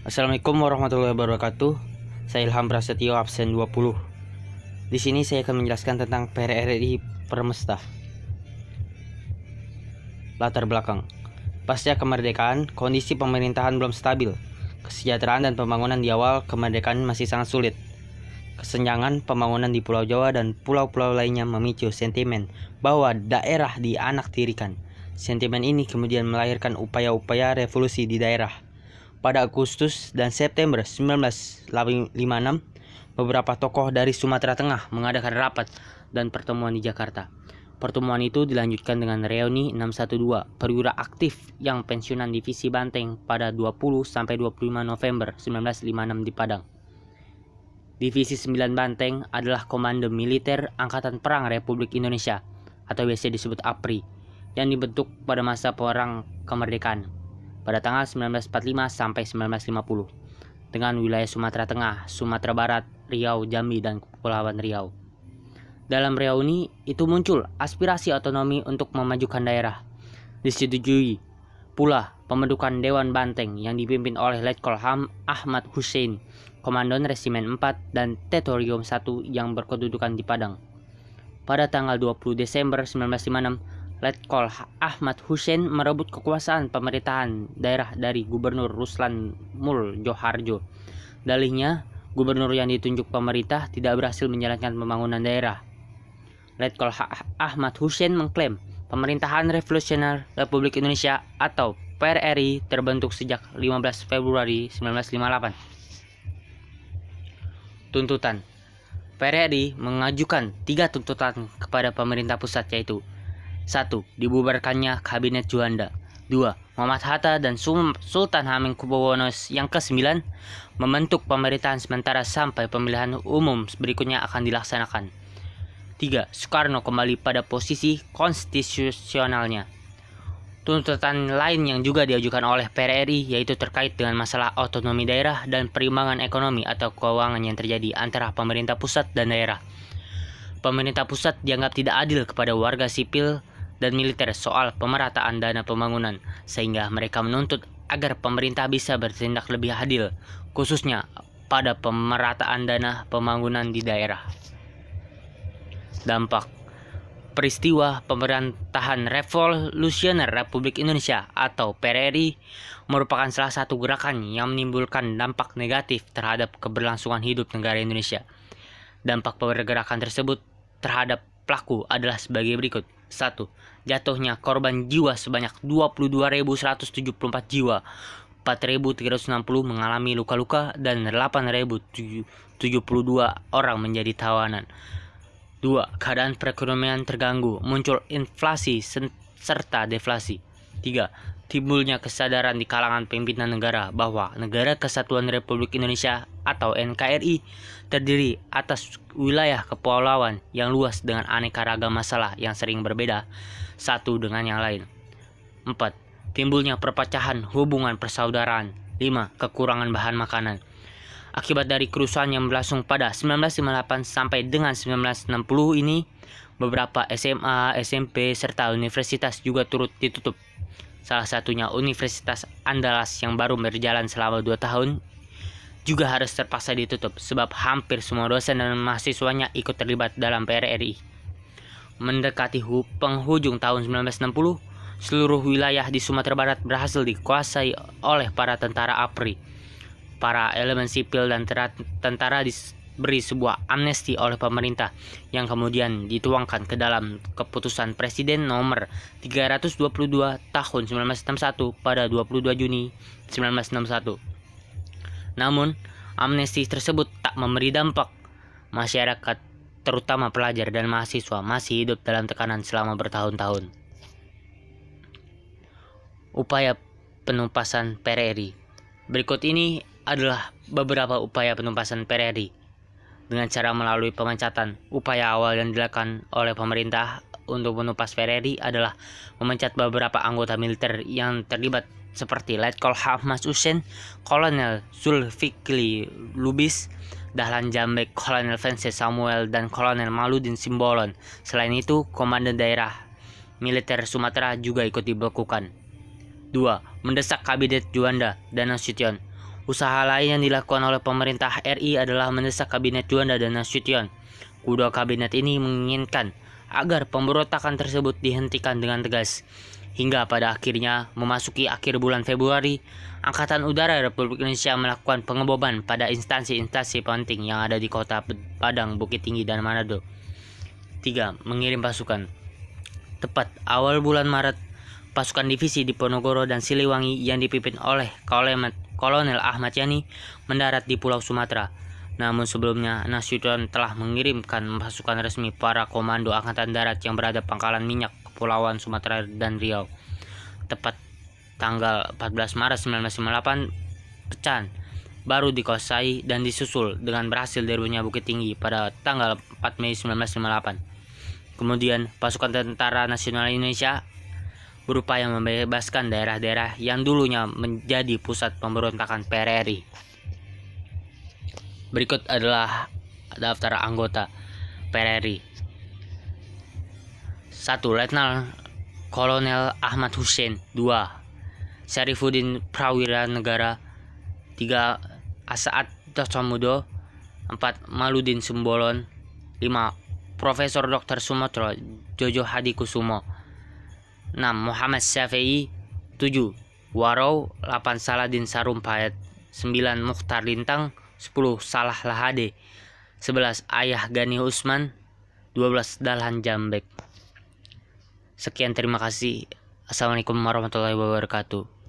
Assalamualaikum warahmatullahi wabarakatuh. Saya Ilham Prasetyo, absen 20. Di sini saya akan menjelaskan tentang PRRI Permesta. Latar belakang. Pasca kemerdekaan, kondisi pemerintahan belum stabil. Kesejahteraan dan pembangunan di awal kemerdekaan masih sangat sulit. Kesenjangan pembangunan di Pulau Jawa dan pulau-pulau lainnya memicu sentimen bahwa daerah dianaktirikan. Sentimen ini kemudian melahirkan upaya-upaya revolusi di daerah. Pada Agustus dan September 1956, beberapa tokoh dari Sumatera Tengah mengadakan rapat dan pertemuan di Jakarta. Pertemuan itu dilanjutkan dengan reuni 612 perwira aktif yang pensiunan divisi Banteng pada 20-25 November 1956 di Padang. Divisi 9 Banteng adalah Komando Militer Angkatan Perang Republik Indonesia atau biasa disebut APRI yang dibentuk pada masa perang kemerdekaan pada tanggal 1945 sampai 1950 dengan wilayah Sumatera Tengah, Sumatera Barat, Riau, Jambi, dan Kepulauan Riau. Dalam reuni itu muncul aspirasi otonomi untuk memajukan daerah. Disetujui pula pembentukan Dewan Banteng yang dipimpin oleh Letkol Ahmad Hussein, Komandan Resimen 4 dan Teritorium 1 yang berkedudukan di Padang. Pada tanggal 20 Desember 1956, Letkol Ahmad Hussein merebut kekuasaan pemerintahan daerah dari Gubernur Ruslan Mul Joharjo. Dalihnya, gubernur yang ditunjuk pemerintah tidak berhasil menjalankan pembangunan daerah. Letkol Ahmad Hussein mengklaim Pemerintahan Revolusioner Republik Indonesia atau PRRI terbentuk sejak 15 Februari 1958. Tuntutan. PRRI mengajukan 3 tuntutan kepada pemerintah pusat, yaitu 1. Dibubarkannya Kabinet Juanda. 2. Muhammad Hatta dan Sultan Hamengkubuwono yang ke-9 membentuk pemerintahan sementara sampai pemilihan umum berikutnya akan dilaksanakan. 3. Soekarno kembali pada posisi konstitusionalnya. Tuntutan lain yang juga diajukan oleh PRRI yaitu terkait dengan masalah otonomi daerah dan perimbangan ekonomi atau keuangan yang terjadi antara pemerintah pusat dan daerah. Pemerintah pusat dianggap tidak adil kepada warga sipil dan militer soal pemerataan dana pembangunan, sehingga mereka menuntut agar pemerintah bisa bertindak lebih adil, khususnya pada pemerataan dana pembangunan di daerah. Dampak. Peristiwa Pemerintahan Revolusioner Republik Indonesia atau PRRI merupakan salah satu gerakan yang menimbulkan dampak negatif terhadap keberlangsungan hidup negara Indonesia. Dampak pergerakan tersebut terhadap pelaku adalah sebagai berikut. 1. Jatuhnya korban jiwa sebanyak 22.174 jiwa, 4.360 mengalami luka-luka, dan 8.072 orang menjadi tawanan. 2. Keadaan perekonomian terganggu, muncul inflasi serta deflasi. 3. Timbulnya kesadaran di kalangan pimpinan negara bahwa Negara Kesatuan Republik Indonesia atau NKRI terdiri atas wilayah kepulauan yang luas dengan aneka ragam masalah yang sering berbeda satu dengan yang lain. 4. Timbulnya perpecahan hubungan persaudaraan. 5. Kekurangan bahan makanan. Akibat dari kerusuhan yang berlangsung pada 1958 sampai dengan 1960 ini, beberapa SMA, SMP, serta universitas juga turut ditutup. Salah satunya Universitas Andalas yang baru berjalan selama 2 tahun juga harus terpaksa ditutup sebab hampir semua dosen dan mahasiswanya ikut terlibat dalam PRRI. Mendekati penghujung tahun 1960, seluruh wilayah di Sumatera Barat berhasil dikuasai oleh para tentara APRI. Para elemen sipil dan tentara diberi sebuah amnesti oleh pemerintah yang kemudian dituangkan ke dalam keputusan Presiden nomor 322 tahun 1961 pada 22 Juni 1961. Namun, amnesti tersebut tak memberi dampak. Masyarakat, terutama pelajar dan mahasiswa, masih hidup dalam tekanan selama bertahun-tahun. Upaya penumpasan PRRI. Berikut ini adalah beberapa upaya penumpasan PRRI. Dengan cara melalui pemecatan, upaya awal yang dilakukan oleh pemerintah untuk menumpas PRRI adalah memecat beberapa anggota militer yang terlibat seperti Letkol Ahmad Hussein, Kolonel Zulfikri Lubis, Dahlan Jambek, Kolonel Vance Samuel, dan Kolonel Maludin Simbolon. Selain itu, Komandan Daerah Militer Sumatera juga ikut dibekukan. 2. Mendesak Kabinet Juanda dan Nasution Usaha lain yang dilakukan oleh pemerintah RI adalah mendesak Kabinet Juanda dan Nasution. Kedua kabinet ini menginginkan agar pemberontakan tersebut dihentikan dengan tegas. Hingga pada akhirnya memasuki akhir bulan Februari, Angkatan Udara Republik Indonesia melakukan pengeboman pada instansi-instansi penting yang ada di kota Padang, Bukit Tinggi, dan Manado. 3. Mengirim pasukan. Tepat awal bulan Maret, pasukan divisi di Ponorogo dan Siliwangi yang dipimpin oleh Kolonel Ahmad Yani mendarat di Pulau Sumatera. Namun sebelumnya, Nasution telah mengirimkan pasukan resmi para komando Angkatan Darat yang berada Pangkalan Minyak, Kepulauan Sumatera dan Riau. Tepat tanggal 14 Maret 1958, Pecan baru dikuasai dan disusul dengan berhasil direbutnya Bukit Tinggi pada tanggal 4 Mei 1958. Kemudian, pasukan Tentara Nasional Indonesia berupaya membebaskan daerah-daerah yang dulunya menjadi pusat pemberontakan PRRI. Berikut adalah daftar anggota PRRI. 1. Letnan Kolonel Ahmad Hussein. 2. Syarifuddin Prawira Negara. 3. Asaat Dasamudo. 4. Maludin Simbolon. 5. Profesor Dr. Sumotro Jojo Hadikusumo. 6. Muhammad Syafi'i. 7. Warau. 8. Saladin Sarumpayat. 9. Mukhtar Lintang. 10. Salah Lahade. 11. Ayah Gani Usman. 12. Dalhan Jambek. Sekian, terima kasih. Assalamualaikum warahmatullahi wabarakatuh.